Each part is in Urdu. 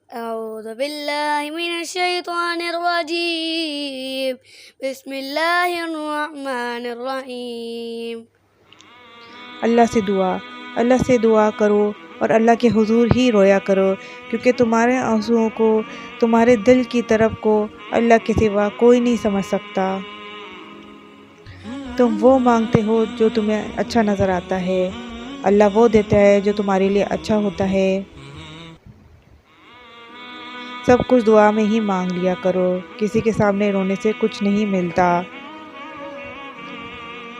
أعوذ بالله من الشيطان الرجيم بسم الله الرحمن الرحیم۔ اللہ سے دعا کرو اور اللہ کے حضور ہی رویا کرو، کیونکہ تمہارے آنسوؤں کو، تمہارے دل کی طرف کو اللہ کے سوا کوئی نہیں سمجھ سکتا۔ تم وہ مانگتے ہو جو تمہیں اچھا نظر آتا ہے، اللہ وہ دیتا ہے جو تمہارے لیے اچھا ہوتا ہے۔ سب کچھ دعا میں ہی مانگ لیا کرو، کسی کے سامنے رونے سے کچھ نہیں ملتا۔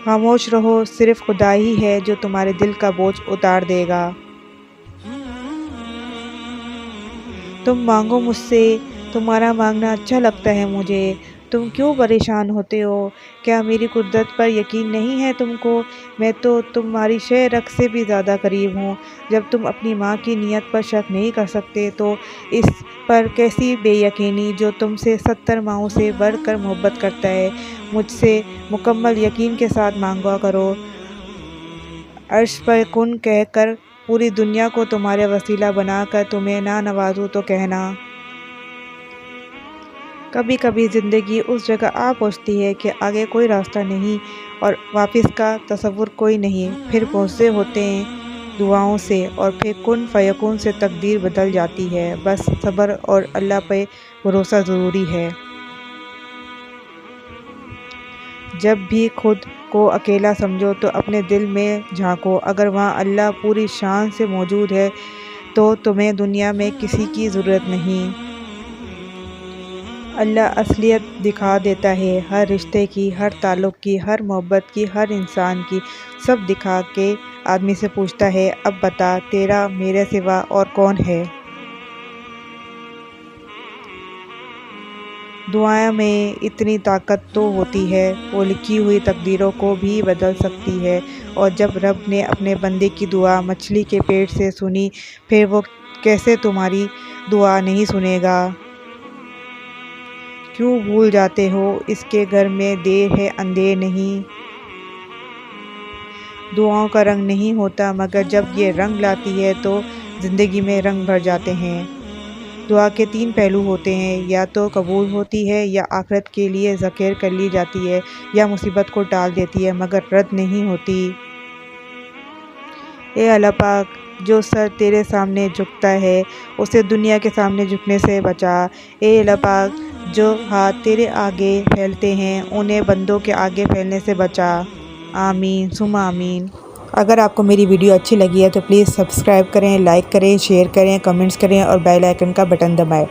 خاموش رہو، صرف خدا ہی ہے جو تمہارے دل کا بوجھ اتار دے گا۔ تم مانگو مجھ سے، تمہارا مانگنا اچھا لگتا ہے مجھے۔ تم کیوں پریشان ہوتے ہو؟ کیا میری قدرت پر یقین نہیں ہے تم کو؟ میں تو تمہاری شہ رگ سے بھی زیادہ قریب ہوں۔ جب تم اپنی ماں کی نیت پر شک نہیں کر سکتے تو اس پر کیسی بے یقینی جو تم سے 70 ماؤں سے بڑھ کر محبت کرتا ہے۔ مجھ سے مکمل یقین کے ساتھ مانگا کرو۔ عرش پر کن کہہ کر پوری دنیا کو تمہارے وسیلہ بنا کر تمہیں نہ نوازوں تو کہنا۔ کبھی کبھی زندگی اس جگہ آ پہنچتی ہے کہ آگے کوئی راستہ نہیں اور واپس کا تصور کوئی نہیں، پھر پہنچتے ہوتے ہیں دعاؤں سے، اور پھر کن فیکون سے تقدیر بدل جاتی ہے۔ بس صبر اور اللہ پہ بھروسہ ضروری ہے۔ جب بھی خود کو اکیلا سمجھو تو اپنے دل میں جھانکو، اگر وہاں اللہ پوری شان سے موجود ہے تو تمہیں دنیا میں کسی کی ضرورت نہیں۔ اللہ اصلیت دکھا دیتا ہے، ہر رشتے کی، ہر تعلق کی، ہر محبت کی، ہر انسان کی، سب دکھا کے آدمی سے پوچھتا ہے اب بتا تیرا میرے سوا اور کون ہے؟ دعا میں اتنی طاقت تو ہوتی ہے، وہ لکھی ہوئی تقدیروں کو بھی بدل سکتی ہے، اور جب رب نے اپنے بندے کی دعا مچھلی کے پیٹ سے سنی، پھر وہ کیسے تمہاری دعا نہیں سنے گا؟ کیوں بھول جاتے ہو اس کے گھر میں دیر ہے اندھیر نہیں؟ دعاؤں کا رنگ نہیں ہوتا، مگر جب یہ رنگ لاتی ہے تو زندگی میں رنگ بھر جاتے ہیں۔ دعا کے 3 پہلو ہوتے ہیں، یا تو قبول ہوتی ہے، یا آخرت کے لیے ذخیر کر لی جاتی ہے، یا مصیبت کو ٹال دیتی ہے مگر رد نہیں ہوتی۔ اے اللہ پاک، جو سر تیرے سامنے جھکتا ہے اسے دنیا کے سامنے جھکنے سے بچا۔ اے اللہ پاک، جو ہاتھ تیرے آگے پھیلتے ہیں انہیں بندوں کے آگے پھیلنے سے بچا۔ آمین ثم آمین۔ اگر آپ کو میری ویڈیو اچھی لگی ہے تو پلیز سبسکرائب کریں، لائک کریں، شیئر کریں، کمنٹس کریں اور بیل آئیکن کا بٹن دبائیں۔